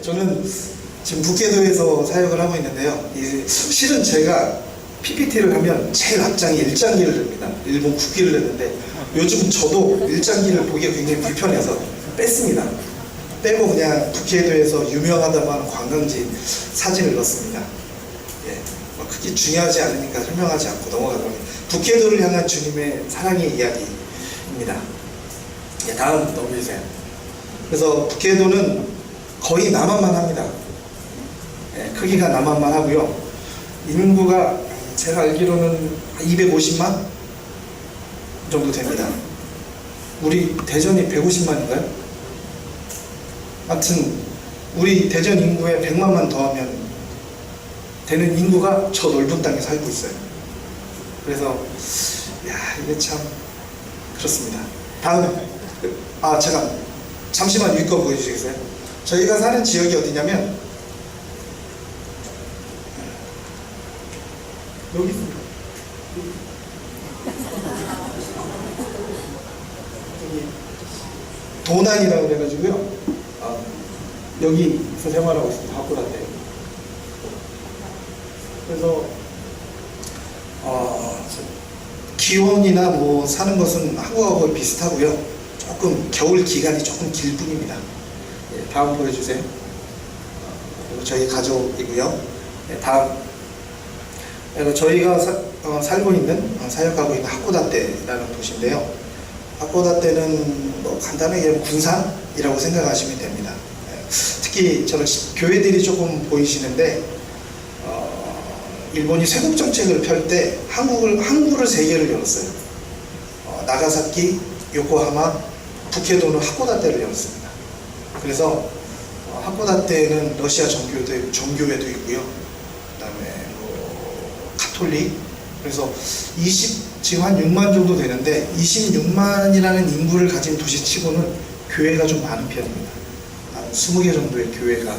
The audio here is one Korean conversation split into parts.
저는 지금 북계도에서 사역을 하고 있는데요. 실은 제가 PPT를 하면 제일 앞장에 일장기를 냅니다. 일본 국기를 냈는데 요즘 저도 일장기를 보기가 굉장히 불편해서 뺐습니다. 빼고 그냥 북계도에서 유명하다고 하는 관광지 사진을 넣습니다. 뭐 크게 중요하지 않으니까 설명하지 않고 넘어가도록 합니다. 북계도를 향한 주님의 사랑의 이야기입니다. 다음 넘겨주세요. 그래서 북계도는 거의 남한만 합니다. 크기가 남한만 하고요. 인구가 제가 알기로는 250만 정도 됩니다. 우리 대전이 150만인가요? 하여튼 우리 대전 인구에 100만만 더하면 되는 인구가 저 넓은 땅에 살고 있어요. 그래서 이게 참 그렇습니다. 다음 잠시만 위거 보여주시겠어요? 저희가 사는 지역이 어디냐면 여기 있습니다. 도난이라고 그래가지고요. 여기서 생활하고 있습니다. 학교한테. 그래서 기온이나 뭐 사는 것은 한국하고 비슷하고요. 조금 겨울 기간이 조금 길 뿐입니다. 다음 보여주세요. 저희 가족이고요. 다음. 저희가 살고 있는, 사역하고 있는 하코다테라는 도시인데요. 하코다테는 뭐 간단하게 군산이라고 생각하시면 됩니다. 특히 저는 교회들이 조금 보이시는데, 일본이 세국 정책을 펼 때 항구를 3개를 열었어요. 나가사키, 요코하마, 북해도는 하코다테를 열었습니다. 그래서 하코다테는 러시아 정교회도 있고요. 그다음에 가톨릭, 그래서 지금 한 6만 정도 되는데 26만이라는 인구를 가진 도시치고는 교회가 좀 많은 편입니다. 한 20개 정도의 교회가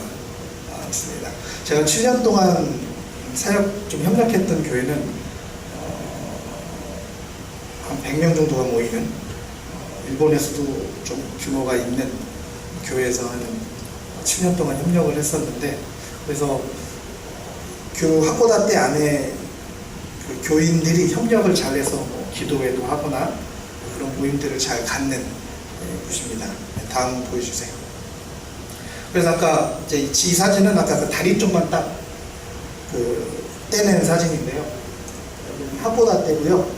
있습니다. 제가 7년 동안 사역 좀 협력했던 교회는 한 100명 정도가 모이는, 일본에서도 좀 규모가 있는 교회에서 한 7년 동안 협력을 했었는데, 그래서 하코다테 안에 그 교인들이 협력을 잘해서 뭐 기도회도 하거나 그런 모임들을 잘 갖는 곳입니다. 다음 보여주세요. 그래서 아까 이 사진은 아까 그 다리 쪽만 딱 떼낸 사진인데요. 여기는 하코다테고요.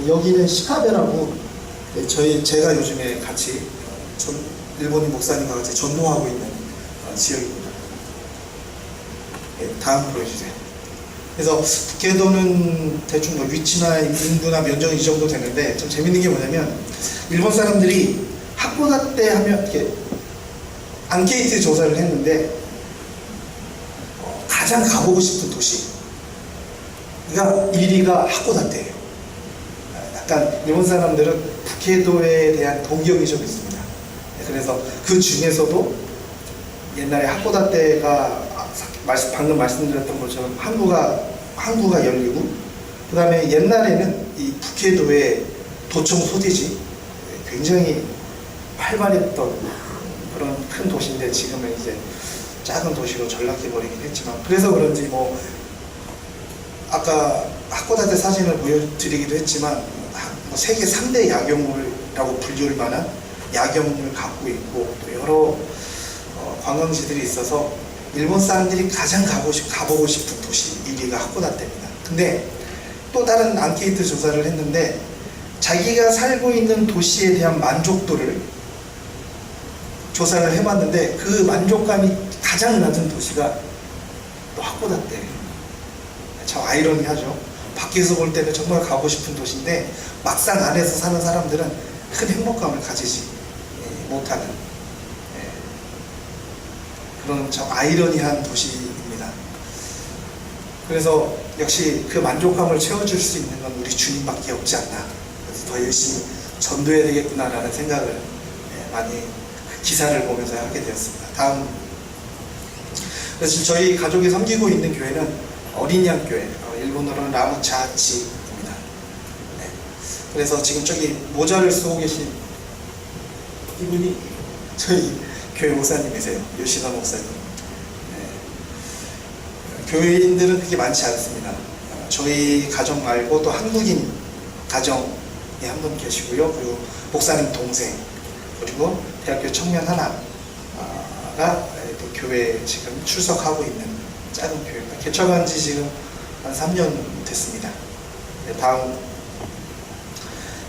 여기는 시카베라고 제가 요즘에 같이 일본인 목사님과 같이 전도하고 있는 지역입니다. 다음 보여주세요. 그래서 북계도는 대충 뭐 위치나 인구나 면적이 이 정도 되는데, 좀 재밌는 게 뭐냐면 일본 사람들이 하코다테 하면 이렇게 앙케이트 조사를 했는데 가장 가보고 싶은 도시가 1위가 하코다테예요. 약간 일본 사람들은 북계도에 대한 동경이 좀 있습니다. 그래서 그 중에서도 옛날에 하코다테가 방금 말씀드렸던 것처럼 항구가 열리고, 그 다음에 옛날에는 이 북계도의 도청 소재지 굉장히 활발했던 그런 큰 도시인데, 지금은 이제 작은 도시로 전락해버리긴 했지만, 그래서 그런지 뭐 아까 하코다테 사진을 보여드리기도 했지만 세계 3대 야경물이라고 불릴 만한 야경을 갖고 있고, 또 여러 관광지들이 있어서 일본 사람들이 가장 가보고 싶은 도시 1위가 하코다테입니다. 근데 또 다른 앙케이트 조사를 했는데, 자기가 살고 있는 도시에 대한 만족도를 조사를 해봤는데 그 만족감이 가장 낮은 도시가 또 하코다테예요. 참 아이러니하죠. 밖에서 볼 때는 정말 가고 싶은 도시인데 막상 안에서 사는 사람들은 큰 행복감을 가지지 못하는 그런 참 아이러니한 도시입니다. 그래서 역시 그 만족감을 채워줄 수 있는 건 우리 주님밖에 없지 않나. 그래서 더 열심히 전도해야 되겠구나라는 생각을 많이 기사를 보면서 하게 되었습니다. 다음. 그래서 저희 가족이 섬기고 있는 교회는 어린양 교회, 일본어로는 라무차치입니다. 그래서 지금 저기 모자를 쓰고 계신 이분이 저희 교회 목사님이세요. 요시나 목사님. 교회인들은 그렇게 많지 않습니다. 저희 가정 말고 또 한국인 가정에 한 분 계시고요. 그리고 목사님 동생, 그리고 대학교 청년 하나가 또 교회에 지금 출석하고 있는 작은 교회입니다. 개척한 지 지금 한 3년 됐습니다. 다음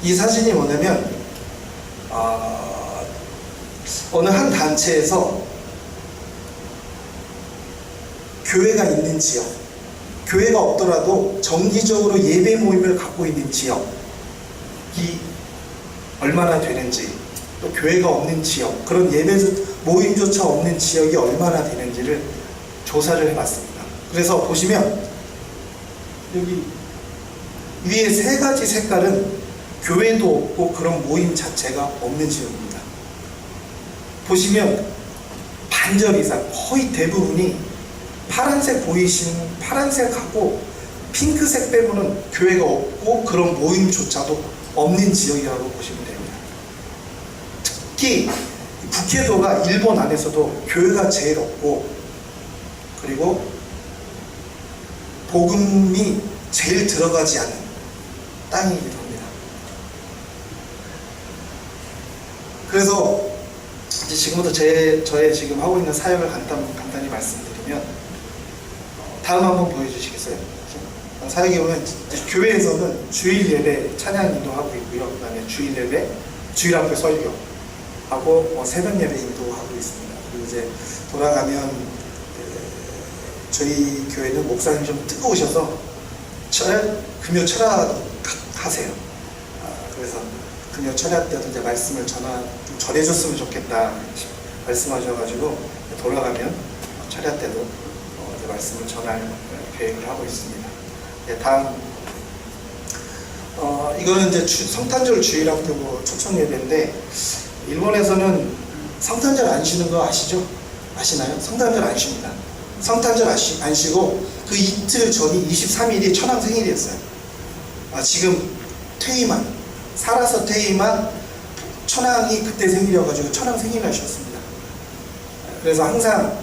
이 사진이 뭐냐면 어느 한 단체에서 교회가 있는 지역, 교회가 없더라도 정기적으로 예배 모임을 갖고 있는 지역이 얼마나 되는지, 또 교회가 없는 지역, 그런 예배 모임조차 없는 지역이 얼마나 되는지를 조사를 해봤습니다. 그래서 보시면 여기 위에 세 가지 색깔은 교회도 없고 그런 모임 자체가 없는 지역입니다. 보시면 반절 이상, 거의 대부분이 파란색 보이시는 파란색하고 핑크색 빼고는 교회가 없고 그런 모임조차도 없는 지역이라고 보시면 됩니다. 특히 북해도가 일본 안에서도 교회가 제일 없고, 그리고 복음이 제일 들어가지 않은 땅이기도 합니다. 그래서 이제 지금부터 저의 지금 하고 있는 사역을 간단히 말씀드리면, 다음 한번 보여주시겠어요? 사역에 보면 교회에서는 주일 예배 찬양 인도하고 있고요. 그 다음에 주일 예배, 주일 학교 설교하고 새벽 예배 인도하고 있습니다. 그리고 이제 돌아가면 저희 교회는 목사님 좀 뜨거우셔서 금요 철학 하세요. 그래서 금요 철학 때도 이제 말씀을 좀 전해줬으면 좋겠다 말씀하셔가지고 돌아가면 철학 때도 말씀을 전할 계획을 하고 있습니다. 네, 다음 이거는 이제 성탄절 주일학교 초청 예배인데, 일본에서는 성탄절 안 쉬는 거 아시죠? 아시나요? 성탄절 안 쉽니다. 성탄절 안 쉬고 그 이틀 전이 23일이 천황 생일이었어요. 지금 살아서 퇴임한 천황이 그때 생일이어가지고 천황 생일날 쉬었습니다. 그래서 항상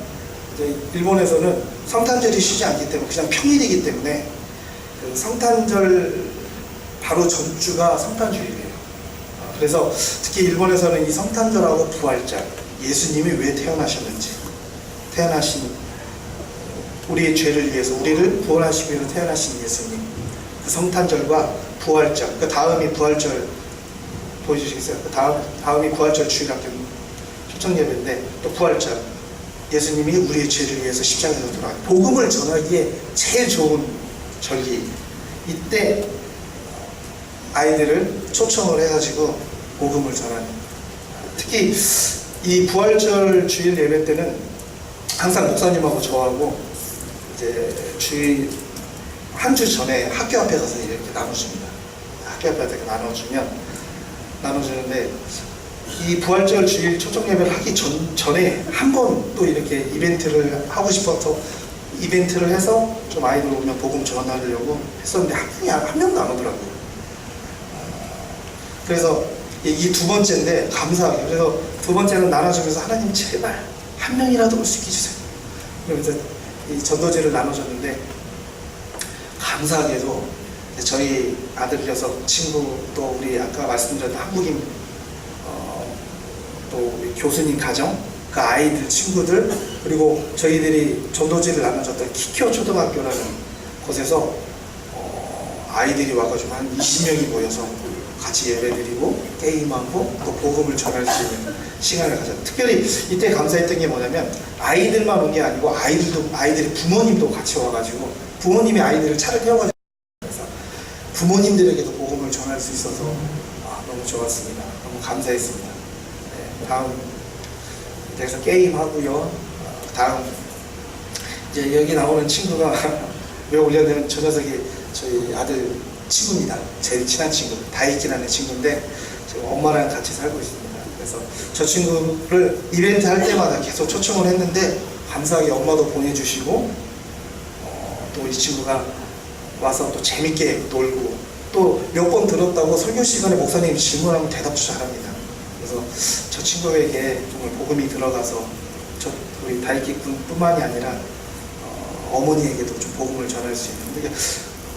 이제 일본에서는 성탄절이 쉬지 않기 때문에 그냥 평일이기 때문에 그 성탄절 바로 전주가 성탄주일이에요. 그래서 특히 일본에서는 이 성탄절하고 부활절, 예수님이 왜 태어나셨는지, 태어나신 우리의 죄를 위해서 우리를 구원하시기 위해서 태어나신 예수님, 그 성탄절과 부활절, 그 다음이 부활절 보여주시겠어요? 그 다음이 부활절 주일학교 초청 예배인데, 또 부활절, 예수님이 우리의 죄를 위해서 십자가에서 돌아가 복음을 전하기에 제일 좋은 절기, 이때 아이들을 초청을 해가지고 복음을 전하는, 특히 이 부활절 주일 예배 때는 항상 목사님하고 저하고 이제 주일 한 주 전에 학교 앞에 가서 이렇게 나눠줍니다. 학교 앞에 이렇게 나눠주는데, 이 부활절 주일 초청 예배를 하기 전에 한 번 또 이렇게 이벤트를 하고 싶어서 이벤트를 해서 좀 아이들 오면 복음 전하려고 했었는데 한 명도 안 오더라고요. 그래서 이 두 번째인데 감사하게, 그래서 두 번째는 나눠주면서 하나님 제발 한 명이라도 올 수 있게 해주세요. 그래서 이 전도제를 나눠줬는데, 감사하게도 저희 아들 녀석 친구, 또 우리 아까 말씀드렸던 한국인 또 우리 교수님 가정, 그 아이들 친구들, 그리고 저희들이 전도제를 나눠줬던 키쿄 초등학교라는 곳에서 아이들이 와가지고 한 20명이 모여서 같이 예배드리고 게임하고 또 복음을 전할 수 있는 시간을 가졌어요. 특별히 이때 감사했던 게 뭐냐면, 아이들만 온 게 아니고 아이들의 부모님도 같이 와가지고 부모님이 아이들을 차를 태워가지고 부모님들에게도 복음을 전할 수 있어서 너무 좋았습니다. 너무 감사했습니다. 네, 다음 그래서 게임하고요. 다음 이제 여기 나오는 친구가 왜 올렸냐면, 저 녀석이 저희 아들 친구입니다. 제일 친한 친구, 다이키라는 친구인데 지금 엄마랑 같이 살고 있습니다. 그래서 저 친구를 이벤트 할 때마다 계속 초청을 했는데, 감사하게 엄마도 보내주시고 또 이 친구가 와서 또 재밌게 놀고, 또 몇 번 들었다고 설교 시간에 목사님이 질문하면 대답도 잘합니다. 그래서 그래서 저 친구에게 정말 복음이 들어가서 우리 다이키 군뿐만이 아니라 어머니에게도 좀 복음을 전할 수 있는,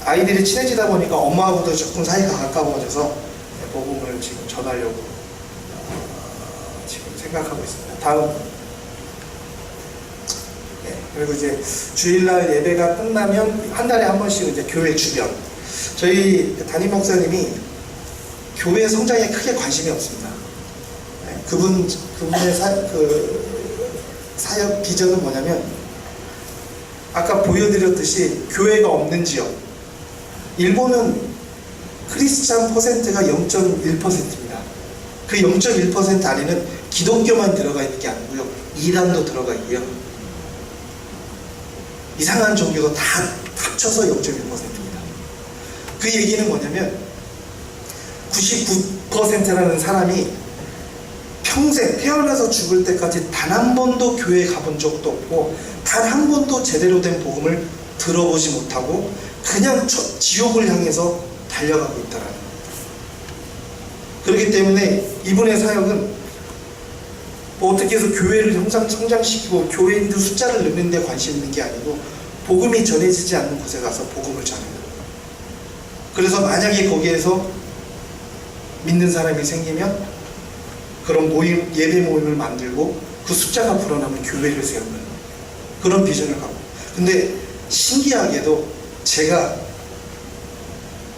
아이들이 친해지다 보니까 엄마하고도 조금 사이가 가까워져서 복음을 지금 전하려고 지금 생각하고 있습니다. 다음. 그리고 이제 주일날 예배가 끝나면 한 달에 한 번씩 이제 교회 주변, 저희 담임 목사님이 교회 성장에 크게 관심이 없습니다. 그분의 사역 비전은 뭐냐면, 아까 보여드렸듯이 교회가 없는 지역, 일본은 크리스찬 퍼센트가 0.1%입니다. 그 0.1% 안에는 기독교만 들어가 있는 게 아니고요, 이단도 들어가 있고요, 이상한 종교도 다 합쳐서 0.1%입니다. 그 얘기는 뭐냐면 99%라는 사람이 평생 태어나서 죽을 때까지 단 한 번도 교회에 가본 적도 없고 단 한 번도 제대로 된 복음을 들어보지 못하고 그냥 지옥을 향해서 달려가고 있다라는 겁니다. 그렇기 때문에 이분의 사역은 뭐 어떻게 해서 교회를 성장시키고 교회인들 숫자를 늘리는 데 관심 있는 게 아니고 복음이 전해지지 않는 곳에 가서 복음을 전해요. 그래서 만약에 거기에서 믿는 사람이 생기면 그런 모임, 예배 모임을 만들고 그 숫자가 불어나면 교회를 세우는 그런 비전을 갖고. 근데 신기하게도 제가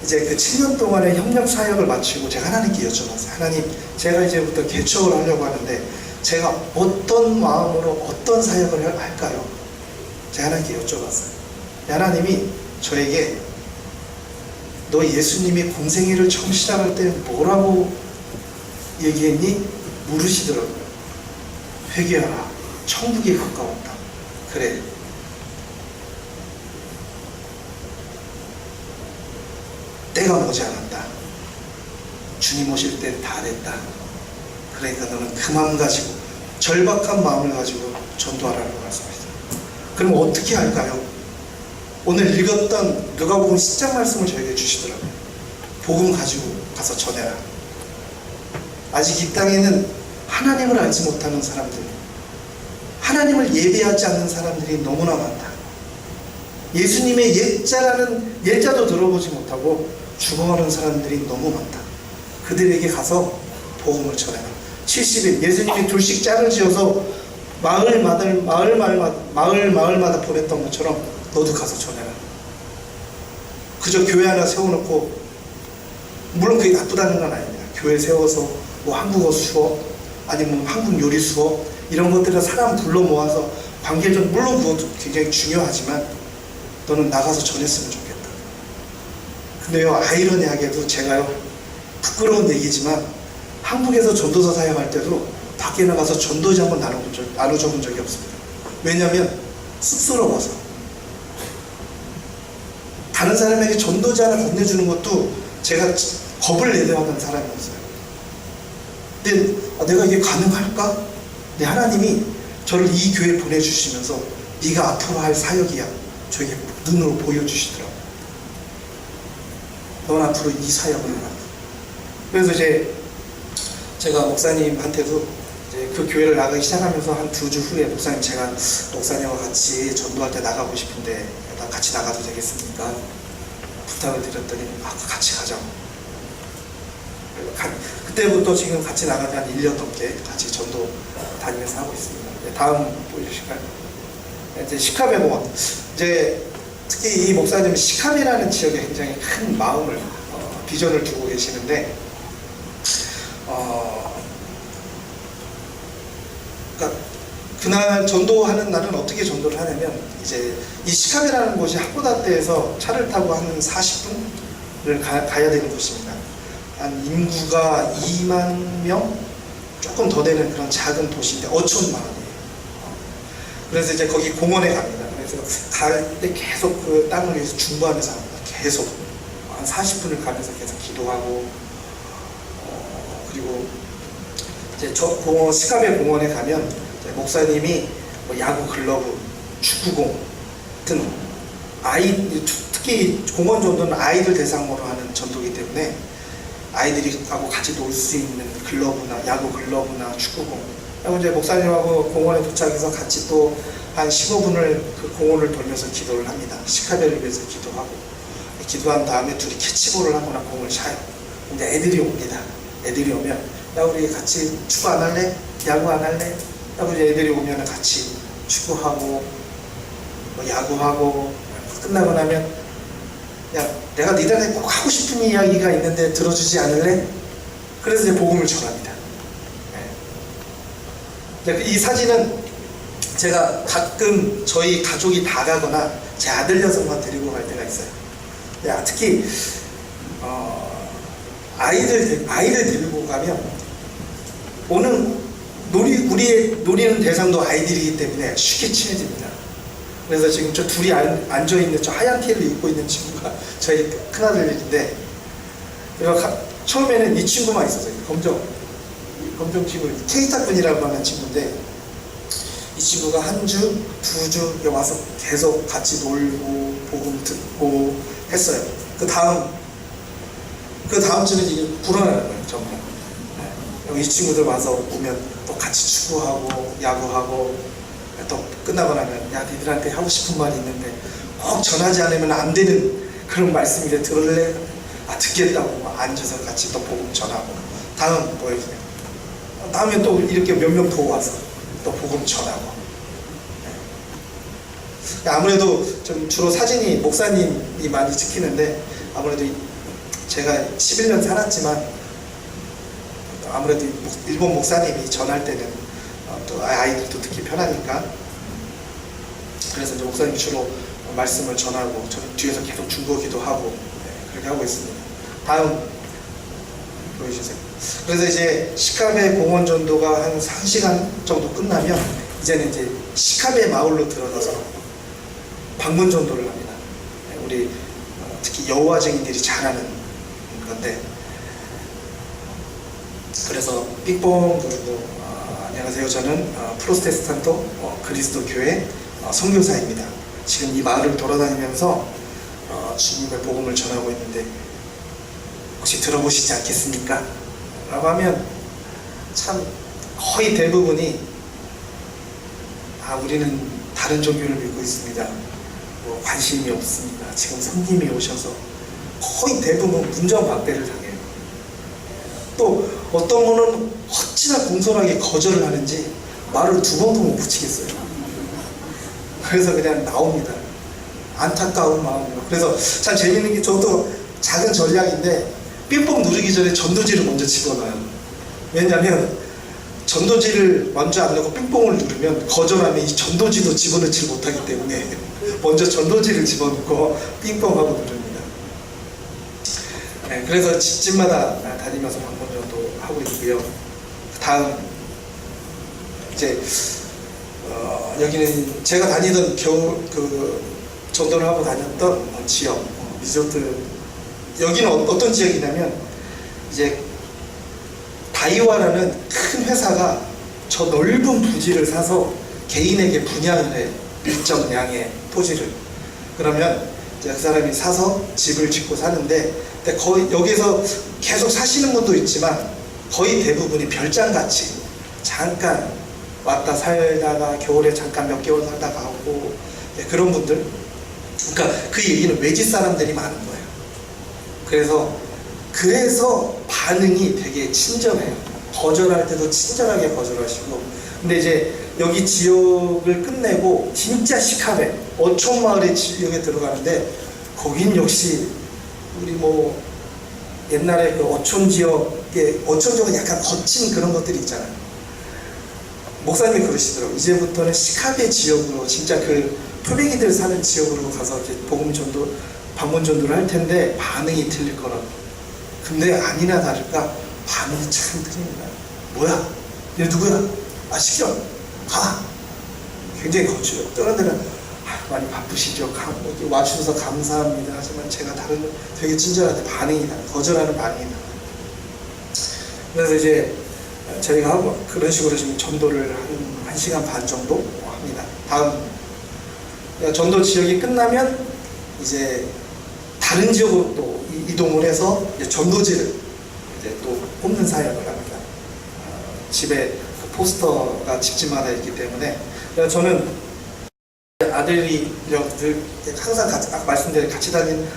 이제 그 7년 동안의 협력 사역을 마치고 제가 하나님께 여쭤봤어요. 하나님, 제가 이제부터 개척을 하려고 하는데 제가 어떤 마음으로 어떤 사역을 할까요? 제가 하나님께 여쭤봤어요. 하나님이 저에게 너 예수님이 공생애를 처음 시작할 때 뭐라고 얘기했니? 물으시더라고요. 회개하라. 천국이 가까웠다. 그래. 때가 머지않았다. 주님 오실 때 다 됐다. 그러니까 너는 그 마음 가지고, 절박한 마음을 가지고 전도하라고 말씀하시죠. 그럼 어떻게 할까요? 오늘 읽었던 누가복음 10장 말씀을 저에게 주시더라고요. 복음 가지고 가서 전해라. 아직 이 땅에는 하나님을 알지 못하는 사람들, 하나님을 예배하지 않는 사람들이 너무나 많다. 예수님의 옛자도 들어보지 못하고 죽어가는 사람들이 너무 많다. 그들에게 가서 복음을 전해라. 70일 예수님이 둘씩 짝을 지어서 마을마다 보냈던 것처럼 너도 가서 전해라. 그저 교회 하나 세워놓고, 물론 그게 나쁘다는 건 아닙니다. 교회 세워서 뭐 한국어 수업 아니면 한국 요리 수업 이런 것들을 사람 불러 모아서 관계좀, 물론 그것도 굉장히 중요하지만 너는 나가서 전했으면 좋겠다. 근데요, 아이러니하게도 제가요, 부끄러운 얘기지만 한국에서 전도서 사역할 때도 밖에 나가서 전도지 한번 나눠줘본 적이 없습니다. 왜냐하면 쑥스러워서. 다른 사람에게 전도지 하나 건네주는 것도 제가 겁을 내려하던 사람이었어요. 근데 내가 이게 가능할까? 근데 하나님이 저를 이 교회에 보내주시면서 네가 앞으로 할 사역이야, 저에게 눈으로 보여주시더라고요. 넌 앞으로 이 사역을 해라. 그래서 이제 제가 목사님한테도 이제 그 교회를 나가기 시작하면서 한 2주 후에, 목사님, 제가 목사님과 같이 전도할 때 나가고 싶은데 같이 나가도 되겠습니까? 부탁을 드렸더니 같이 가자고. 그때부터 지금 같이 나가지 한 1년 넘게 같이 전도 다니면서 하고 있습니다. 다음 보여주실까요? 이제 시카베 공원. 이제 특히 이 목사님은 시카베라는 지역에 굉장히 큰 마음을, 비전을 두고 계시는데, 그러니까 그날 전도하는 날은 어떻게 전도를 하냐면, 이제 이 시카베라는 곳이 하코다테에서 차를 타고 한 40분을 가야 되는 곳입니다. 한 인구가 2만 명 조금 더 되는 그런 작은 도시인데 어촌 마을이에요. 그래서 이제 거기 공원에 갑니다. 그래서 갈 때 계속 그 땅을 위해서 중보하면서 합니다. 계속 한 40분을 가면서 계속 기도하고, 그리고 이제 저 시카베 공원에 가면 이제 목사님이 뭐 야구 글러브, 축구공 같은 특히 공원 전도는 아이들 대상으로 하는 전도이기 때문에 아이들이 하고 같이 놀 수 있는 글러브나 야구 글러브나 축구공. 그리고 이제 목사님하고 공원에 도착해서 같이 또 한 15분을 그 공원을 돌면서 기도를 합니다. 시카베를 위해서 기도하고, 기도한 다음에 둘이 캐치볼을 하거나 공을 차요. 근데 애들이 옵니다. 애들이 오면 야 우리 같이 축구 안 할래? 야구 안 할래? 하고 이제 애들이 오면 같이 축구하고 뭐 야구하고, 끝나고 나면 야 내가 니들한테 꼭 하고 싶은 이야기가 있는데 들어주지 않을래? 그래서 이제 복음을 전합니다. 이 사진은 제가 가끔 저희 가족이 다 가거나 제 아들 녀석만 데리고 갈 때가 있어요. 특히 아이들 데리고 가면 우리의 노리는 대상도 아이들이기 때문에 쉽게 친해집니다. 그래서 지금 저 둘이 앉아있는 저 하얀 티를 입고 있는 친구가 저희 큰아들인데, 처음에는 이 친구만 있었어요. 검정 친구, 케이타군이라고 하는 친구인데, 이 친구가 한 주, 2주 와서 계속 같이 놀고 복음 듣고 했어요. 그 다음 주는 이게 불어나는 거예요. 정말. 이 친구들 와서 오면 또 같이 축구하고 야구하고, 또 끝나고 나면 야 니들한테 하고 싶은 말이 있는데 꼭 전하지 않으면 안 되는 그런 말씀인데 들을래? 듣겠다고 앉아서 같이 또 복음 전하고, 다음 보여주면 다음에 또 이렇게 몇 명 더 와서 또 복음 전하고. 아무래도 좀 주로 사진이 목사님이 많이 찍히는데, 아무래도 제가 11년 살았지만 아무래도 일본 목사님이 전할 때는 또 아이들도 듣기 편하니까, 그래서 이제 목사님이 주로 말씀을 전하고 저는 뒤에서 계속 중보기도 하고, 그렇게 하고 있습니다. 다음 보여주세요. 그래서 이제 시카베 공원 전도가 한 1시간 정도 끝나면 이제는 이제 시카베 마을로 들어가서 방문 전도를 합니다. 우리 특히 여호와쟁이들이 잘하는 건데, 그래서 삑봉 누르고 안녕하세요. 저는 프로테스탄트 그리스도 교회 선교사입니다. 지금 이 마을을 돌아다니면서 주님의 복음을 전하고 있는데 혹시 들어보시지 않겠습니까? 라고 하면 참 거의 대부분이 우리는 다른 종교를 믿고 있습니다. 뭐 관심이 없습니다. 지금 성님이 오셔서, 거의 대부분 문전박대를 당해요. 또 어떤 분은 어찌나 공손하게 거절을 하는지 말을 2번도 못 붙이겠어요. 그래서 그냥 나옵니다. 안타까운 마음으로. 그래서 참 재밌는 게, 저도 작은 전략인데 삐뽕 누르기 전에 전도지를 먼저 집어넣어요. 왜냐면 전도지를 먼저 안 넣고 삥뽕을 누르면 거절하면 이 전도지도 집어넣지 못하기 때문에 먼저 전도지를 집어넣고 삥뽕하고 누릅니다. 그래서 집마다 다니면서 방문전도 하고 있고요. 다음 이제 여기는 제가 다니던 전도를 하고 다녔던 지역 리조트. 여기는 어떤 지역이냐면, 이제 다이와라는 큰 회사가 저 넓은 부지를 사서 개인에게 분양을 해. 일정량의 토지를. 그러면 이제 그 사람이 사서 집을 짓고 사는데, 거의 여기서 계속 사시는 분도 있지만 거의 대부분이 별장같이 잠깐 왔다 살다가 겨울에 잠깐 몇 개월 살다 가고, 그런 분들. 그러니까 그 얘기는 외지 사람들이 많은 거예요. 그래서 반응이 되게 친절해요. 거절할 때도 친절하게 거절하시고. 근데 이제 여기 지역을 끝내고 진짜 시카베 어촌마을의 지역에 들어가는데, 거긴 역시 우리 뭐 옛날에 그 어촌 지역은 약간 거친 그런 것들이 있잖아요. 목사님이 그러시더라고요. 이제부터는 시카베 지역으로, 진짜 그 표백이들 사는 지역으로 가서 이제 복음 전도, 방문 전도를 할 텐데 반응이 틀릴 거라고. 근데 아니나 다를까 반응이 참 틀립니다. 뭐야? 얘 누구야? 시켜. 가. 굉장히 거칠어요. 다른 데는 많이 바쁘시죠. 와주셔서 감사합니다. 하지만 제가 다른 되게 친절한데 반응이 나요. 거절하는 반응이 나요. 그래서 이제 저희가 하고 그런 식으로 지금 전도를 한 1시간 반 정도 합니다. 다음 전도 지역이 끝나면 이제 다른 지역으로 또 이동을 해서 이제 전도지를 이제 또 뽑는 사역을 합니다. 집에 그 포스터가 집집마다 있기 때문에 그래서 저는 아들이 늘 항상 같이, 아까 말씀드린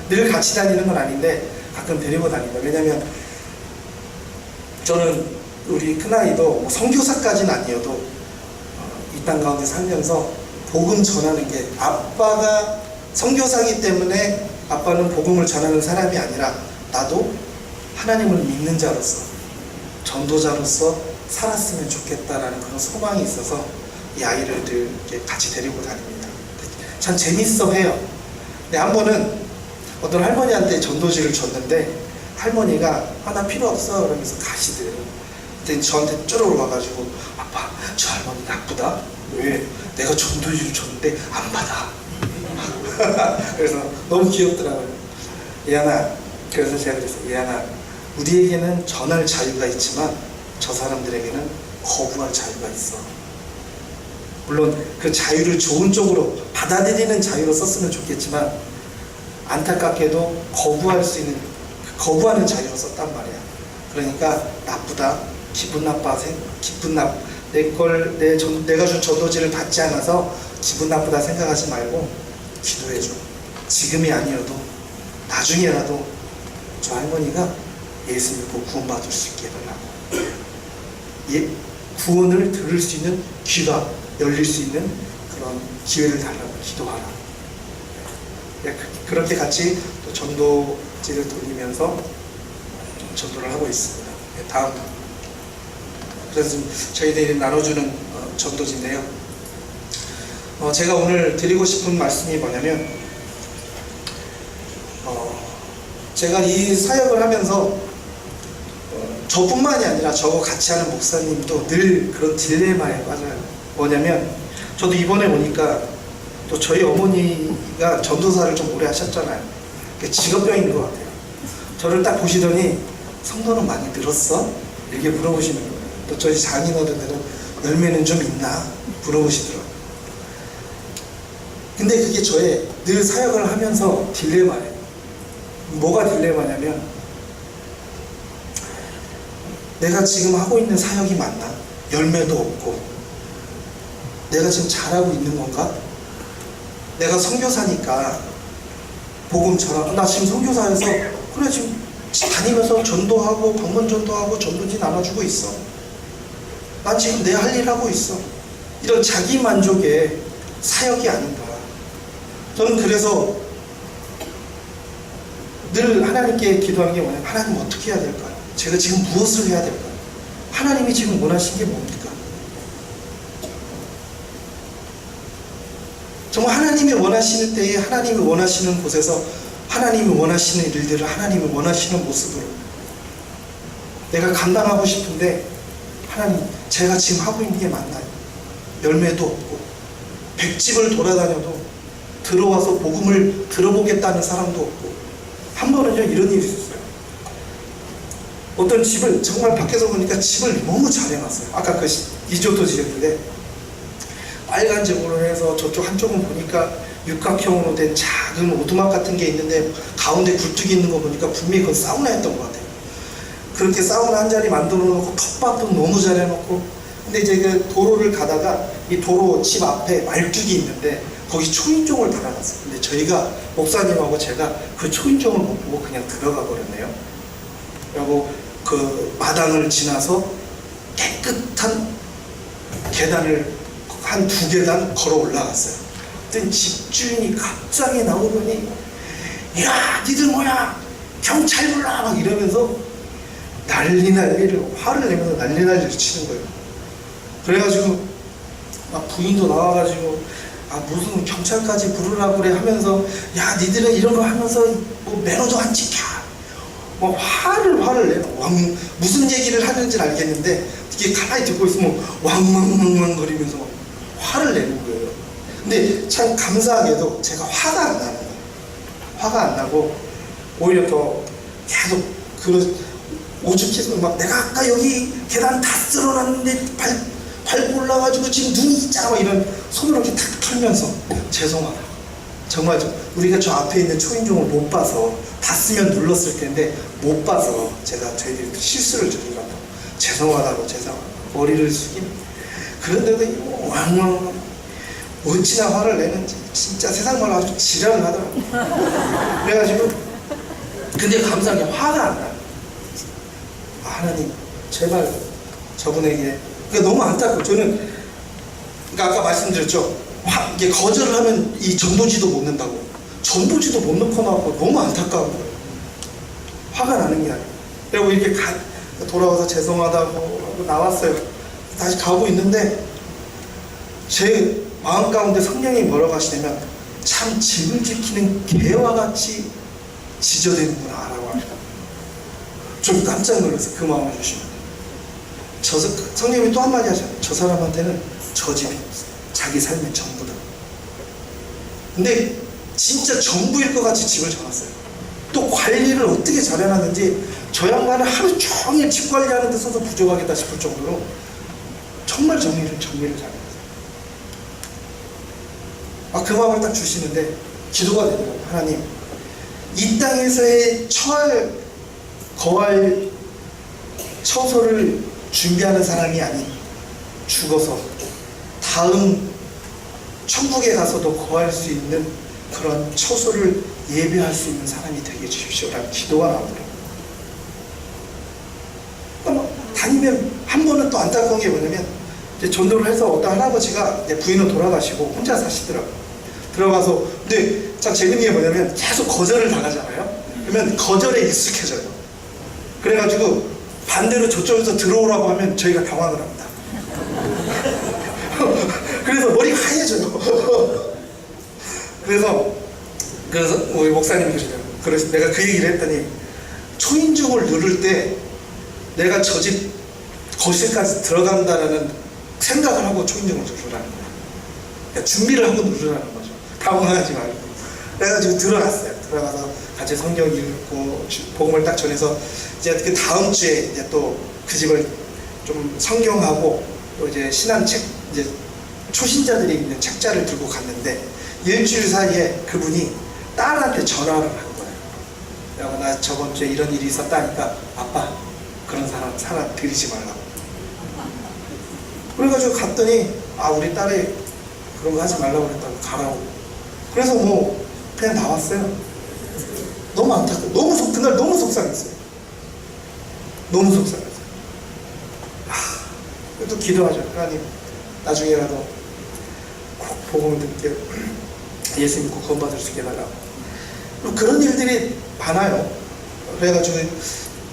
늘 같이 다니는 건 아닌데 가끔 데리고 다닙니다. 왜냐면 저는 우리 큰아이도 뭐 선교사까지는 아니어도 이 땅 가운데 살면서 복음 전하는 게 아빠가 선교사이기 때문에 아빠는 복음을 전하는 사람이 아니라 나도 하나님을 믿는 자로서 전도자로서 살았으면 좋겠다라는 그런 소망이 있어서 이 아이를 늘 이렇게 같이 데리고 다닙니다. 참 재밌어 해요. 근데 한 번은 어떤 할머니한테 전도지를 줬는데 할머니가 나 필요 없어 그러면서 가시더래요. 그때 저한테 쪼르르 와가지고 아빠 저 할머니 나쁘다? 왜? 내가 전도지를 줬는데 안 받아. 그래서 너무 귀엽더라고요. 예안아, 그래서 제가 그랬어요. 예안아, 우리에게는 전할 자유가 있지만 저 사람들에게는 거부할 자유가 있어. 물론 그 자유를 좋은 쪽으로 받아들이는 자유로 썼으면 좋겠지만 안타깝게도 거부하는 자유로 썼단 말이야. 그러니까 나쁘다, 내가 준 전도지를 받지 않아서 기분 나쁘다 생각하지 말고 기도해줘. 지금이 아니어도 나중에라도 저 할머니가 예수 믿고 구원받을 수 있게 해달라고. 구원을 들을 수 있는 귀가 열릴 수 있는 그런 기회를 달라고 기도하라. 그렇게 같이 또 전도지를 돌리면서 전도를 하고 있습니다. 다음, 그래서 지금 저희들이 나눠주는 전도지인데요. 제가 오늘 드리고 싶은 말씀이 뭐냐면, 제가 이 사역을 하면서 저뿐만이 아니라 저하고 같이 하는 목사님도 늘 그런 딜레마에 빠져요. 뭐냐면 저도 이번에 오니까 또 저희 어머니가 전도사를 좀 오래 하셨잖아요. 직업병인 것 같아요. 저를 딱 보시더니 성도는 많이 늘었어? 이렇게 물어보시는 거예요. 또 저희 장인어른들은 열매는 좀 있나? 물어보시더라고요. 근데 그게 저의 늘 사역을 하면서 딜레마예요. 뭐가 딜레마냐면 내가 지금 하고 있는 사역이 맞나? 열매도 없고 내가 지금 잘하고 있는 건가? 내가 선교사니까 복음 전하고 나 지금 선교사여서 그래 지금 다니면서 전도하고 방문 전도하고 전도지 나눠주고 있어. 난 지금 내 할 일 하고 있어. 이런 자기 만족의 사역이 아닌가. 저는 그래서 늘 하나님께 기도하는 게 뭐냐면 하나님 어떻게 해야 될까요? 제가 지금 무엇을 해야 될까요? 하나님이 지금 원하시는 게 뭡니까? 정말 하나님이 원하시는 때에 하나님이 원하시는 곳에서 하나님이 원하시는 일들을 하나님이 원하시는 모습으로 내가 감당하고 싶은데 하나님 제가 지금 하고 있는 게 맞나요? 열매도 없고 100집을 돌아다녀도 들어와서 복음을 들어보겠다는 사람도 없고 한 번은요 이런 일이 있었어요. 어떤 집을 정말 밖에서 보니까 집을 너무 잘 해놨어요. 아까 그 리조트 지역인데 빨간색으로 해서 저쪽 한쪽은 보니까 육각형으로 된 작은 오두막 같은 게 있는데 가운데 굴뚝이 있는 거 보니까 분명히 그건 사우나였던 것 같아요. 그렇게 사우나 한 자리 만들어 놓고 텃밭도 너무 잘 해놓고 근데 이제 그 도로를 가다가 이 도로 집 앞에 말뚝이 있는데 거기 초인종을 달아놨어요. 근데 저희가 목사님하고 제가 그 초인종을 못 보고 그냥 들어가 버렸네요. 그리고 그 마당을 지나서 깨끗한 계단을 한 2계단 걸어 올라갔어요. 그때 집주인이 갑자기 나오더니 야 니들 뭐야 경찰 불러 막 이러면서 난리를 화를 내면서 난리를 치는 거예요. 그래가지고 막 부인도 나와가지고 무슨 경찰까지 부르라고 그래 하면서 야 니들은 이런 거 하면서 뭐 매너도 안 지켜 뭐 화를 내요. 무슨 얘기를 하는지는 알겠는데 이게 가만히 듣고 있으면 왕왕왕왕 거리면서 화를 내는 거예요. 근데 참 감사하게도 제가 화가 안 나는 거예요. 화가 안 나고 오히려 더 계속 오죽해서 막 내가 아까 여기 계단 다 쓸어놨는데 밟고 올라가지고 지금 눈이 있잖아 막 이런 손으로 이렇게 탁 털면서 죄송하다. 정말 우리가 저 앞에 있는 초인종을 못 봐서 봤으면 눌렀을 텐데 못 봐서 제가 저희들이 실수를 저질렀다고 죄송하다고 머리를 숙인. 그런데도 왕왕 어찌나 화를 내는지 진짜 세상 말로 아주 지랄을 하더라고요. 그래가지고 근데 감사하게 화가 안 나요. 하나님 제발 저분에게. 그러니까 너무 안타까워. 저는 그러니까 아까 말씀드렸죠. 이게 거절을 하면 이 전도지도 못 넣는다고. 전도지도 못 넣고 나고 너무 안타까운 거예요. 화가 나는 게 아니에요. 그리고 이렇게 돌아와서 죄송하다고 하고 나왔어요. 다시 가고 있는데 제 마음 가운데 성령이 뭐라고 하시냐면 참 집을 지키는 개와 같이 지저대는구나 라고 합니다. 좀 깜짝 놀라서 그 마음을 주시면 성령님이 또 한마디 하셨어요. 저 사람한테는 저 집이 자기 삶의 전부다. 근데 진짜 전부일 것 같이 집을 져놨어요. 또 관리를 어떻게 잘해놨는지 저 양반은 하루 종일 집 관리하는 데 써서 부족하겠다 싶을 정도로 정말 정리를 잘해놨어요. 그 마음을 딱 주시는데 기도가 되더라고요. 하나님, 이 땅에서의 거할 처소를 준비하는 사람이 아닌 죽어서 다음 천국에 가서도 거할 수 있는 그런 처소를 예배할 수 있는 사람이 되게 해주십시오라는 기도가 나오더라고요. 다니면 한 번은 또 안타까운 게 뭐냐면 이제 전도를 해서 어떤 할아버지가 이제 부인은 돌아가시고 혼자 사시더라고요. 들어가서 근데 참 재밌는 게 뭐냐면 계속 거절을 당하잖아요. 그러면 거절에 익숙해져요. 그래가지고 반대로 저쪽에서 들어오라고 하면 저희가 당황을 합니다. 그래서 머리가 하얘져요. 그래서 우리 목사님이 그러시더라고요. 그래서 내가 그 얘기를 했더니 초인종을 누를 때 내가 저 집 거실까지 들어간다라는 생각을 하고 초인종을 누르라는 거예요. 그러니까 준비를 하고 누르라는 거죠. 당황하지 말고. 그래가지고 들어갔어요. 들어가서 같이 성경 읽고 복음을 딱 전해서 이제 그 다음 주에 이제 또 그 집을 좀 성경하고 또 이제 신앙책 이제 초신자들이 있는 책자를 들고 갔는데 일주일 사이에 그분이 딸한테 전화를 한 거예요. 나 저번 주에 이런 일이 있었다니까 아빠 그런 사람 들이지 말라고. 그래가지고 갔더니 우리 딸이 그런 거 하지 말라고 그랬다고 가라고. 그래서 뭐 그냥 나왔어요. 너무 안타까워. 그날 너무 속상했어요. 너무 속상했어요. 또 기도하죠. 하나님 나중에라도 꼭 복음을 듣게 예수 믿고 구원받을 수 있게 해달라고. 그런 일들이 많아요. 그래가지고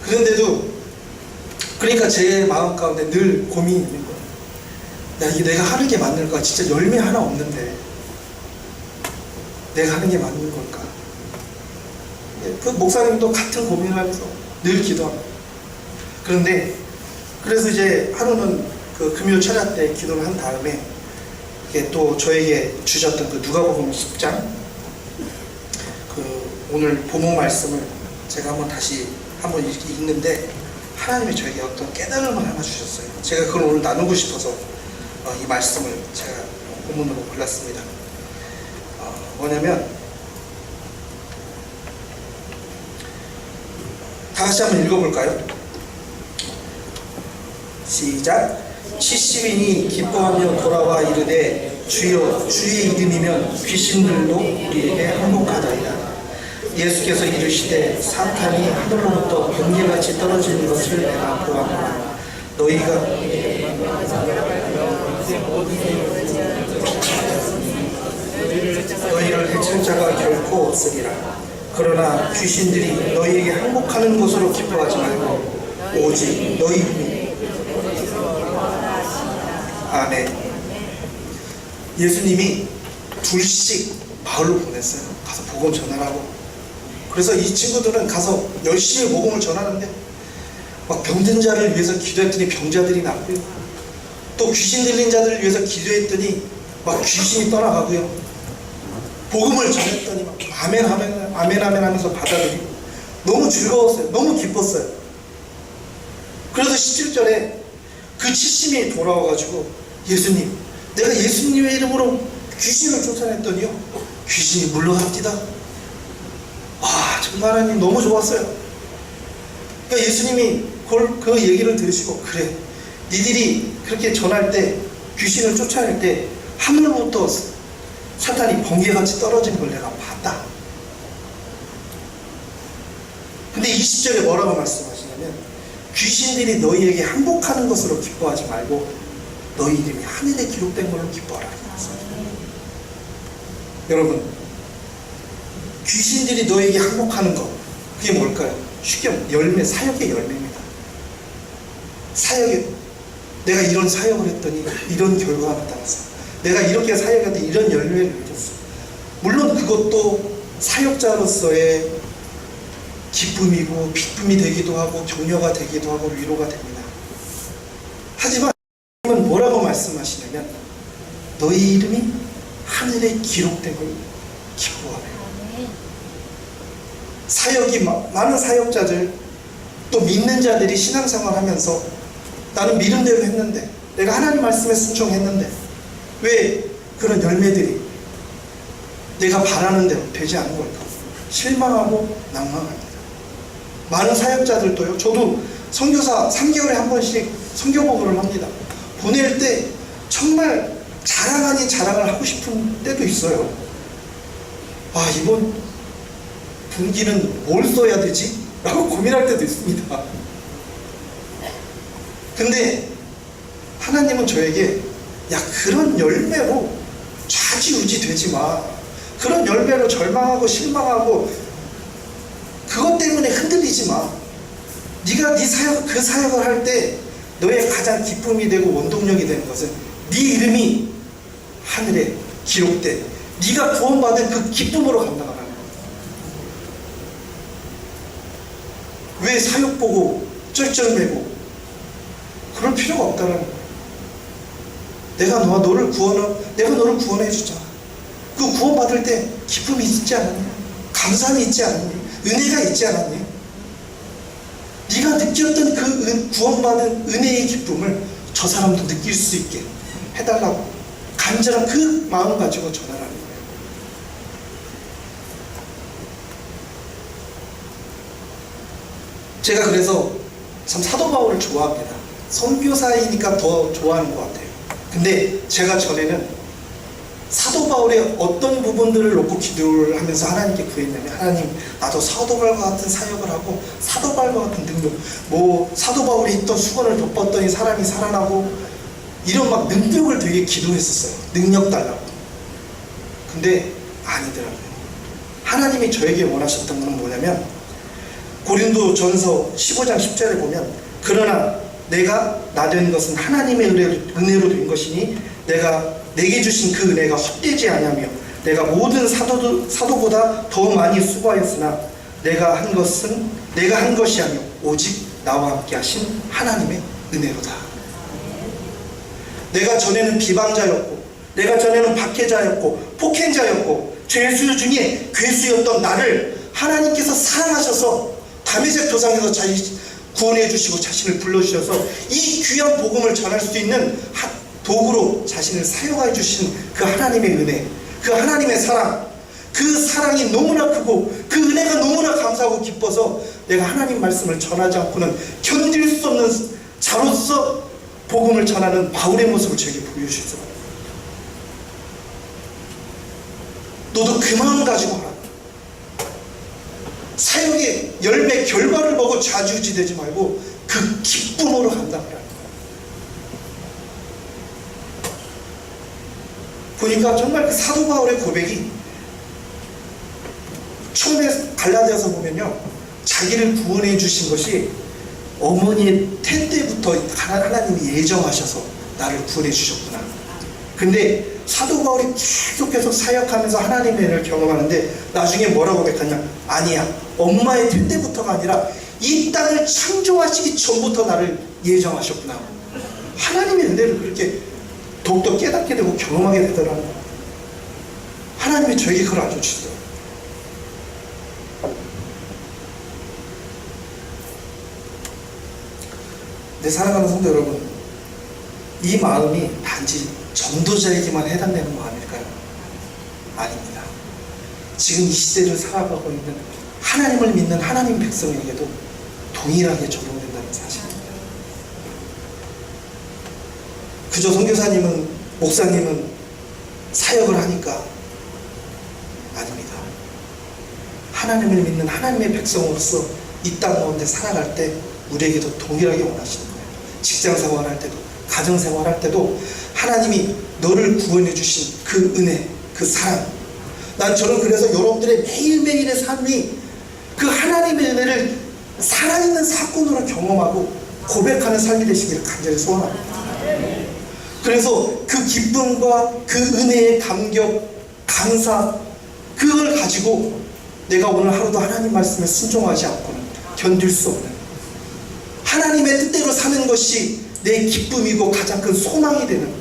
그런데도 그러니까 제 마음 가운데 늘 고민이 있는 거예요. 내가 하는 게 맞는가? 진짜 열매 하나 없는데 내가 하는 게 맞는 걸까? 그 목사님도 같은 고민을 하면서 늘 기도합니다. 그런데 그래서 이제 하루는 그 금요 철야 때 기도를 한 다음에 이게 또 저에게 주셨던 그 누가복음 10장 그 오늘 본문 말씀을 제가 다시 한번 읽는데 하나님이 저에게 어떤 깨달음을 하나 주셨어요. 제가 그걸 오늘 나누고 싶어서 이 말씀을 제가 본문으로 골랐습니다. 뭐냐면 다 같이 한번 읽어볼까요? 시작. 70인이 기뻐하며 돌아와 이르되 주여 주의 이름이면 귀신들도 우리에게 항복하다이다. 예수께서 이르시되 사탄이 하늘로부터 번개같이 떨어지는 것을 내가 보았노라. 너희를 해칠 자가 결코 없으리라. 그러나 귀신들이 너희에게 항복하는 것으로 기뻐하지 말고 오직 너희 아멘. 예수님이 둘씩 마을로 보냈어요. 가서 복음 전하라고. 그래서 이 친구들은 가서 열심히 복음을 전하는데 막 병든 자를 위해서 기도했더니 병자들이 낫고요. 또 귀신 들린 자들을 위해서 기도했더니 막 귀신이 떠나가고요. 복음을 전했더니 막 아멘 아멘 아멘 아멘 하면서 받아들이고 너무 즐거웠어요. 너무 기뻤어요. 그래서 17절에 그 70인이 돌아와가지고 예수님, 내가 예수님의 이름으로 귀신을 쫓아냈더니요 귀신이 물러갑니다. 정말 하나님 너무 좋았어요. 그러니까 예수님이 그 얘기를 들으시고 그래 니들이 그렇게 전할 때, 귀신을 쫓아낼 때 하늘로부터 사탄이 번개같이 떨어지는 걸 내가 봤다. 근데 20절에 뭐라고 말씀하시냐면, 귀신들이 너희에게 항복하는 것으로 기뻐하지 말고 너희 이름이 하늘에 기록된 걸로 기뻐하라. 여러분, 귀신들이 너에게 항복하는 것, 그게 뭘까요? 쉽게 열매, 사역의 열매입니다. 사역의, 내가 이런 사역을 했더니 이런 결과가 나타났어. 내가 이렇게 사역했더니 이런 열매를 맺었어. 물론 그것도 사역자로서의 기쁨이고 기쁨이 되기도 하고 격려가 되기도 하고 위로가 됩니다. 하지만 하나님은 뭐라고 말씀하시냐면, 너희 이름이 하늘에 기록된 걸 기뻐하래요. 사역이 많은 사역자들, 또 믿는 자들이 신앙생활 하면서 나는 믿음대로 했는데, 내가 하나님 말씀에 순종했는데 왜 그런 열매들이 내가 바라는 대로 되지 않은 걸까? 실망하고 낭망합니다. 많은 사역자들도요, 저도 선교사 3개월에 한 번씩 선교 보고를 합니다. 보낼 때 정말 자랑 아닌 자랑을 하고 싶은 때도 있어요. 아, 이번 분기는 뭘 써야 되지? 라고 고민할 때도 있습니다. 근데 하나님은 저에게, 야, 그런 열매로 좌지우지 되지 마. 그런 열매로 절망하고 실망하고 그것 때문에 흔들리지 마. 네가 네 사역, 그 사역을 할 때 너의 가장 기쁨이 되고 원동력이 되는 것은 네 이름이 하늘에 기록된, 네가 구원받은 그 기쁨으로 감당하라는 거야. 왜 사역 보고 쩔쩔매고 그럴 필요가 없다는 거야. 내가 너를 구원해 주잖아. 그 구원받을 때 기쁨이 있지 않았니? 감사함이 있지 않았니? 은혜가 있지 않았니? 네가 느꼈던 그 구원받은 은혜의 기쁨을 저 사람도 느낄 수 있게 해달라고 간절한 그 마음 가지고 전하라는 거예요. 제가 그래서 참 사도 바울을 좋아합니다. 선교사이니까 더 좋아하는 것 같아요. 근데 제가 전에는 사도 바울의 어떤 부분들을 놓고 기도를 하면서 하나님께 구했냐면, 하나님, 나도 사도 바울과 같은 사역을 하고 사도 바울과 같은 능력, 사도 바울이 했던 수건을 덮었더니 사람이 살아나고 이런 막 능력을 되게 기도했었어요. 능력 달라고. 근데 아니더라고요. 하나님이 저에게 원하셨던 것은 뭐냐면, 고린도전서 15장 10절에 보면, 그러나 내가 나 된 것은 하나님의 은혜로 된 것이니 내게 주신 그 은혜가 헛되지 아니하며 내가 모든 사도보다 더 많이 수고하였으나 내가 한 것이 아니요 오직 나와 함께 하신 하나님의 은혜로다. 내가 전에는 비방자였고, 내가 전에는 박해자였고 폭행자였고 죄수 중에 괴수였던 나를 하나님께서 사랑하셔서 다메섹 도상에서 구원해 주시고 자신을 불러주셔서 이 귀한 복음을 전할 수 있는 도구로 자신을 사용해 주신 그 하나님의 은혜, 그 하나님의 사랑, 그 사랑이 너무나 크고 그 은혜가 너무나 감사하고 기뻐서 내가 하나님 말씀을 전하지 않고는 견딜 수 없는 자로서 복음을 전하는 바울의 모습을 저에게 보여주셨어요. 너도 그 마음 가지고 하라. 사역의 열매, 결과를 보고 좌지우지 되지 말고 그 기쁨으로 감당하라. 보니까 정말 그 사도 바울의 고백이, 처음에 갈라디아서 보면요, 자기를 구원해 주신 것이 어머니의 태 때부터 하나님이 예정하셔서 나를 구원해 주셨구나. 근데 사도 바울이 계속해서 사역하면서 하나님의 은혜를 경험하는데 나중에 뭐라고 고백하냐? 아니야, 엄마의 태 때부터가 아니라 이 땅을 창조하시기 전부터 나를 예정하셨구나. 하나님의 은혜를 그렇게 더욱더 깨닫게 되고 경험하게 되더라는 거예요. 하나님이 저에게 그걸 알려주시더라고요. 내 사랑하는 성도 여러분, 이 마음이 단지 전도자에게만 해당되는 마음일까요? 아닙니다. 지금 이 시대를 살아가고 있는 하나님을 믿는 하나님 백성에게도 동일하게 적용된다는 사실입니다. 그저 선교사님은, 목사님은 사역을 하니까 아닙니다. 하나님을 믿는 하나님의 백성으로서 이 땅 가운데 살아갈 때 우리에게도 동일하게 원하시는 거예요. 직장 생활할 때도, 가정 생활할 때도 하나님이 너를 구원해 주신 그 은혜, 그 사랑. 저는 그래서 여러분들의 매일매일의 삶이 그 하나님의 은혜를 살아있는 사건으로 경험하고 고백하는 삶이 되시기를 간절히 소원합니다. 그래서 그 기쁨과 그 은혜의 감격, 감사, 그걸 가지고 내가 오늘 하루도 하나님 말씀에 순종하지 않고는 견딜 수 없는, 하나님의 뜻대로 사는 것이 내 기쁨이고 가장 큰 소망이 되는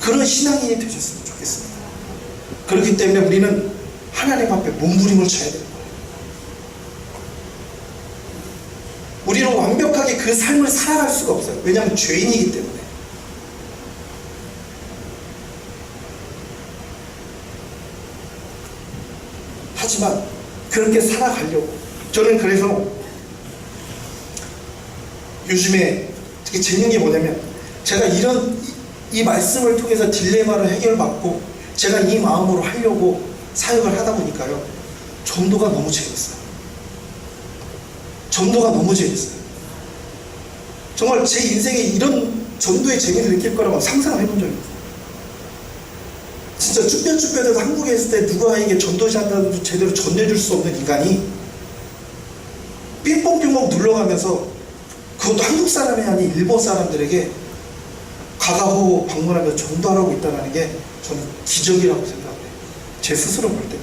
그런 신앙인이 되셨으면 좋겠습니다. 그렇기 때문에 우리는 하나님 앞에 몸부림을 쳐야 됩니다. 우리는 완벽하게 그 삶을 살아갈 수가 없어요. 왜냐하면 죄인이기 때문에. 하지만 그렇게 살아가려고, 저는 그래서 요즘에 되게 재밌는 게 뭐냐면, 제가 이 말씀을 통해서 딜레마를 해결받고 제가 이 마음으로 하려고 사역을 하다 보니까요, 전도가 너무 재밌어요. 전도가 너무 재밌어요. 정말 제 인생에 이런 전도의 재미를 느낄 거라고 상상을 해본 적이 없어요. 진짜 쭈뼛쭈뼛해서 한국에 있을 때 누가에게 전도지 한다고 제대로 전해줄 수 없는 인간이 삥뽕삥뽕 눌러가면서, 그것도 한국 사람이 아닌 일본 사람들에게 가가호 방문하며 전도하라고 있다는 게 저는 기적이라고 생각해요. 제 스스로 볼 때.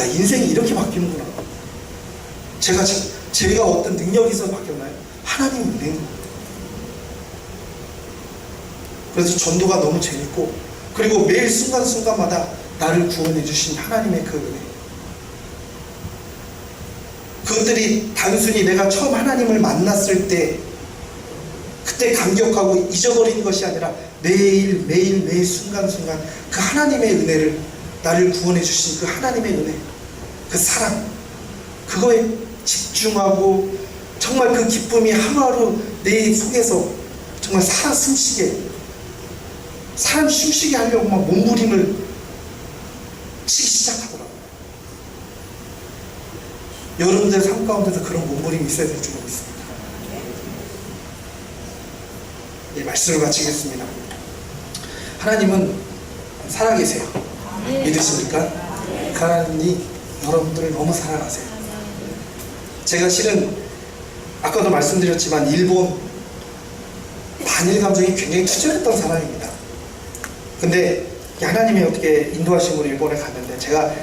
야, 인생이 이렇게 바뀌는구나. 제가 어떤 능력이 있어서 바뀌었나요? 하나님 은혜인 거예요. 그래서 전도가 너무 재밌고, 그리고 매일 순간순간마다 나를 구원해 주신 하나님의 그 은혜, 그것들이 단순히 내가 처음 하나님을 만났을 때 그때 감격하고 잊어버리는 것이 아니라 매일 순간순간 그 하나님의 은혜를, 나를 구원해 주신 그 하나님의 은혜, 그 사랑, 그거에 집중하고 정말 그 기쁨이 하루하루 내 속에서 정말 사람 숨쉬게 하려고 막 몸부림을 치기 시작하더라고요. 여러분들 삶 가운데서 그런 몸부림이 있어야 될 줄 믿습니다. 이 말씀을 마치겠습니다. 하나님은 살아계세요. 믿으십니까? 하나님이 여러분들을 너무 사랑하세요. 제가 실은 아까도 말씀드렸지만 일본 반일 감정이 굉장히 투철했던 사람입니다. 근데 하나님이 어떻게 인도하심으로 일본에 갔는데, 제가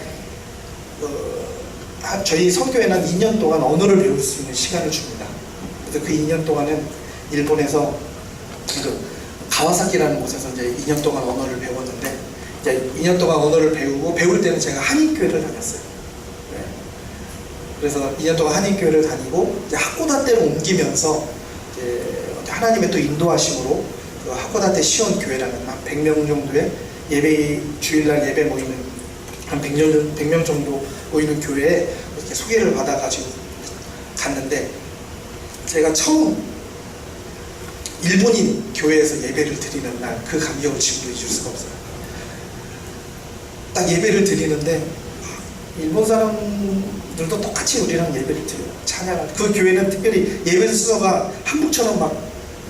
저희 선교회는 2년 동안 언어를 배울 수 있는 시간을 줍니다. 그래서 그 2년 동안은 일본에서 가와사키라는 곳에서 이제 2년 동안 언어를 배웠는데, 이제 2년 동안 언어를 배울 때는 제가 한인교회를 다녔어요. 네. 그래서 2년 동안 한인교회를 다니고 이제 하코다테로 옮기면서 이제 하나님의 또 인도하심으로 그 하코다테 시온교회라는 한 100명 정도의 주일날 예배 모이는 한 100명 정도 모이는 교회에 이렇게 소개를 받아가지고 갔는데, 제가 처음 일본인 교회에서 예배를 드리는 날 그 감격을 지금도 잊을 수가 없어요. 딱 예배를 드리는데 일본 사람들도 똑같이 우리랑 예배를 드려요. 찬양을. 그 교회는 특별히 예배 순서가 한국처럼 막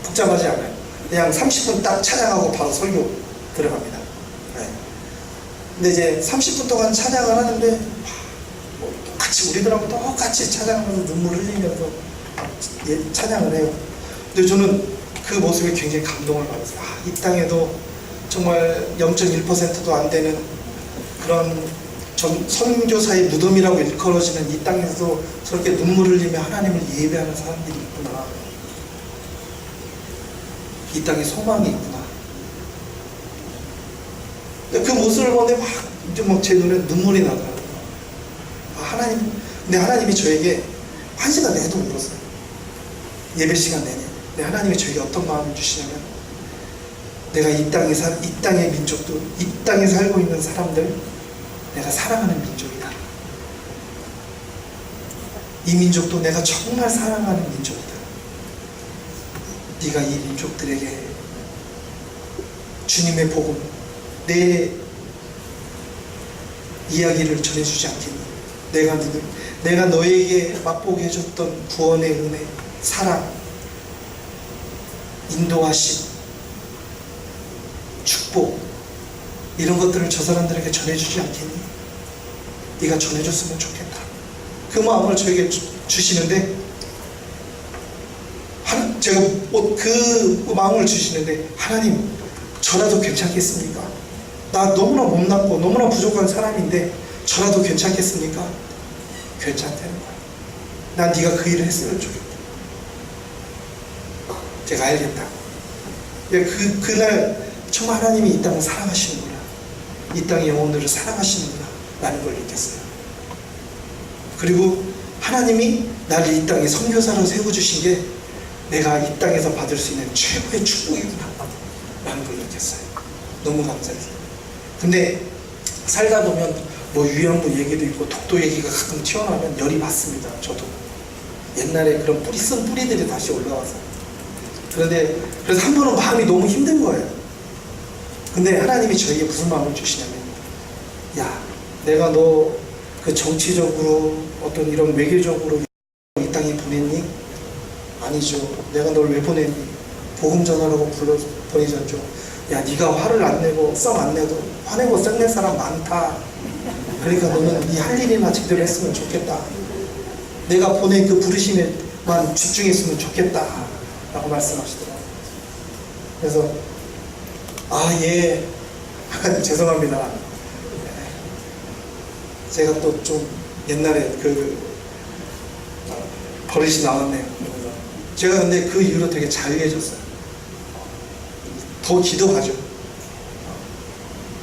복잡하지 않아요. 그냥 30분 딱 찬양하고 바로 설교 들어갑니다. 네. 근데 이제 30분 동안 찬양을 하는데 똑같이 우리들하고 똑같이 찬양하면서 눈물 흘리면서 찬양을 해요. 근데 저는 그 모습에 굉장히 감동을 받았어요. 이 땅에도 정말 0.1%도 안 되는 그런 선교사의 무덤이라고 일컬어지는 이 땅에서도 저렇게 눈물 흘리며 하나님을 예배하는 사람들이 있구나. 이 땅에 소망이 있구나. 그 모습을 보는데 막 제 눈에 눈물이 나더라고요. 근데 하나님이 저에게 1시간 내도 울었어요. 예배 시간 내내. 근데 하나님이 저에게 어떤 마음을 주시냐면, 내가 이 땅의 민족도, 이 땅에 살고 있는 사람들, 내가 사랑하는 민족이다. 이 민족도 내가 정말 사랑하는 민족이다. 네가 이 민족들에게 주님의 복음, 내 이야기를 전해주지 않겠니? 내가 너에게 맛보게 해줬던 구원의 은혜, 사랑, 인도하심, 축복, 이런 것들을 저 사람들에게 전해주지 않겠니? 네가 전해줬으면 좋겠다. 그 마음을 저에게 주시는데, 제가 그 마음을 주시는데, 하나님, 저라도 괜찮겠습니까? 나 너무나 못났고 너무나 부족한 사람인데 저라도 괜찮겠습니까? 괜찮다는 거야. 난 네가 그 일을 했으면 좋겠다. 제가 알겠다. 그날 정말 하나님이 이 땅을 사랑하시는구나, 이 땅의 영혼들을 사랑하시는구나 라는 걸 느꼈어요. 그리고 하나님이 나를 이 땅에 선교사로 세워주신 게 내가 이 땅에서 받을 수 있는 최고의 축복이구나 라는 걸 느꼈어요. 너무 감사해요. 근데 살다 보면 뭐 위안부 얘기도 있고 독도 얘기가 가끔 튀어나오면 열이 받습니다. 저도 옛날에 그런 쓴 뿌리들이 다시 올라와서. 그런데 그래서 한 번은 마음이 너무 힘든 거예요. 근데 하나님이 저에게 무슨 마음을 주시냐면, 야, 내가 너 그 정치적으로 어떤 이런 외교적으로 이 땅에 보냈니? 아니죠. 내가 널 왜 보냈니? 복음 전하라고 보내줬죠. 야, 네가 화를 안 내고 썩 안 내도 화내고 썩낸 사람 많다. 그러니까 너는 네 할 일이나 제대로 했으면 좋겠다. 내가 보낸 그 부르심에만 집중했으면 좋겠다 라고 말씀하시더라고요. 그래서 예, 죄송합니다. 제가 또 좀 옛날에 버릇이 나왔네요. 그래서 제가 근데 그 이후로 되게 자유해졌어요. 더 기도하죠.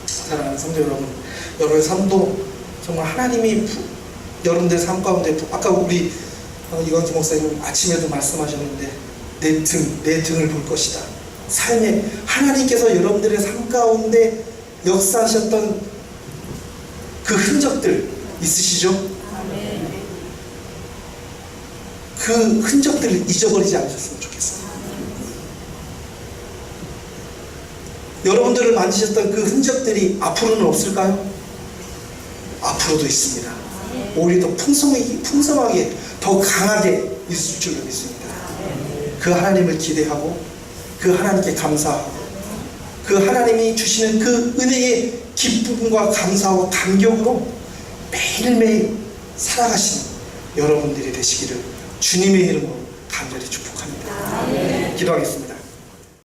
사랑하는 성도 여러분, 여러분의 삶도 정말 하나님이 여러분들 삶 가운데, 아까 우리 이광주 목사님 아침에도 말씀하셨는데, 내 등을 볼 것이다. 삶에 하나님께서 여러분들의 삶 가운데 역사하셨던 그 흔적들 있으시죠? 그 흔적들을 잊어버리지 않으셨으면 좋겠어요. 여러분들을 만지셨던 그 흔적들이 앞으로는 없을까요? 앞으로도 있습니다. 오히려 더 풍성하게 더 강하게 있을 줄로 믿습니다. 그 하나님을 기대하고 그 하나님께 감사하고 그 하나님이 주시는 그 은혜의 기쁨과 감사와 감격으로 매일매일 살아가시는 여러분들이 되시기를 주님의 이름으로 간절히 축복합니다. 기도하겠습니다.